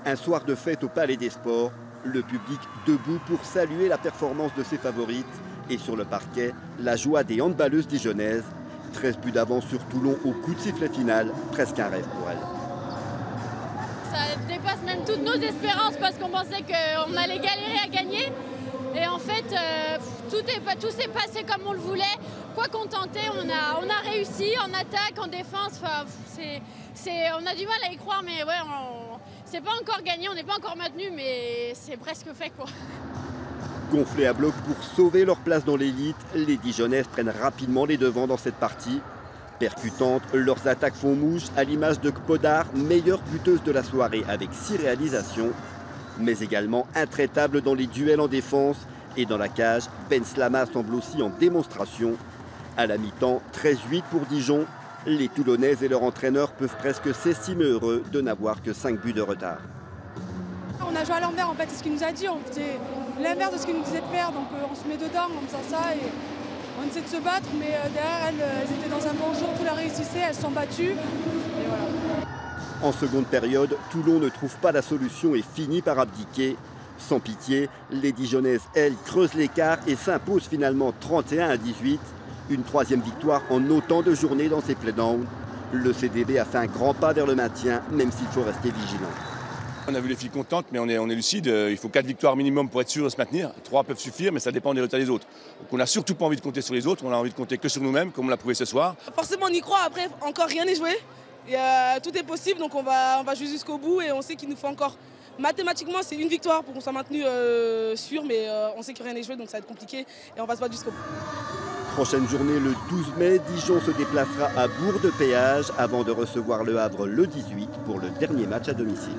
Un soir de fête au Palais des Sports, le public debout pour saluer la performance de ses favorites et sur le parquet, la joie des handballeuses dijonnaises. 13 buts d'avance sur Toulon au coup de sifflet final, presque un rêve pour elles. Ça dépasse même toutes nos espérances parce qu'on pensait qu'on allait galérer à gagner. Et en fait, tout s'est passé comme on le voulait. Quoi qu'on tentait, on a réussi en attaque, en défense. Enfin, on a du mal à y croire, mais ouais, c'est pas encore gagné, on n'est pas encore maintenu, mais c'est presque fait, quoi. Gonflés à bloc pour sauver leur place dans l'élite, les Dijonnaises prennent rapidement les devants dans cette partie. Percutantes, leurs attaques font mouche à l'image de Kpodar, meilleure buteuse de la soirée avec 6 réalisations, mais également intraitable dans les duels en défense et dans la cage. Ben Slama semble aussi en démonstration. À la mi-temps, 13-8 pour Dijon. Les Toulonnaises et leur entraîneur peuvent presque s'estimer heureux de n'avoir que 5 buts de retard. On a joué à l'envers, en fait, c'est ce qu'il nous a dit. On faisait l'inverse de ce qu'il nous disait de faire, donc on se met dedans en faisant ça et on essaie de se battre, mais derrière elles étaient dans un bon jour, tout la réussissait, elles se sont battues et voilà. En seconde période, Toulon ne trouve pas la solution et finit par abdiquer. Sans pitié, les Dijonnaises, elles, creusent l'écart et s'imposent finalement 31-18. Une troisième victoire en autant de journées dans ses playdowns. Le CDB a fait un grand pas vers le maintien, même s'il faut rester vigilant. On a vu les filles contentes, mais on est lucide. Il faut 4 victoires minimum pour être sûr de se maintenir. 3 peuvent suffire, mais ça dépend des résultats des autres. Donc on n'a surtout pas envie de compter sur les autres, on a envie de compter que sur nous-mêmes, comme on l'a prouvé ce soir. Forcément, on y croit. Après, encore rien n'est joué. Et, tout est possible, donc on va jouer jusqu'au bout. Et on sait qu'il nous faut encore, mathématiquement, c'est une victoire pour qu'on soit maintenu sûr, mais on sait que rien n'est joué, donc ça va être compliqué. Et on va se battre jusqu'au bout. Prochaine journée le 12 mai, Dijon se déplacera à Bourg-de-Péage avant de recevoir Le Havre le 18 pour le dernier match à domicile.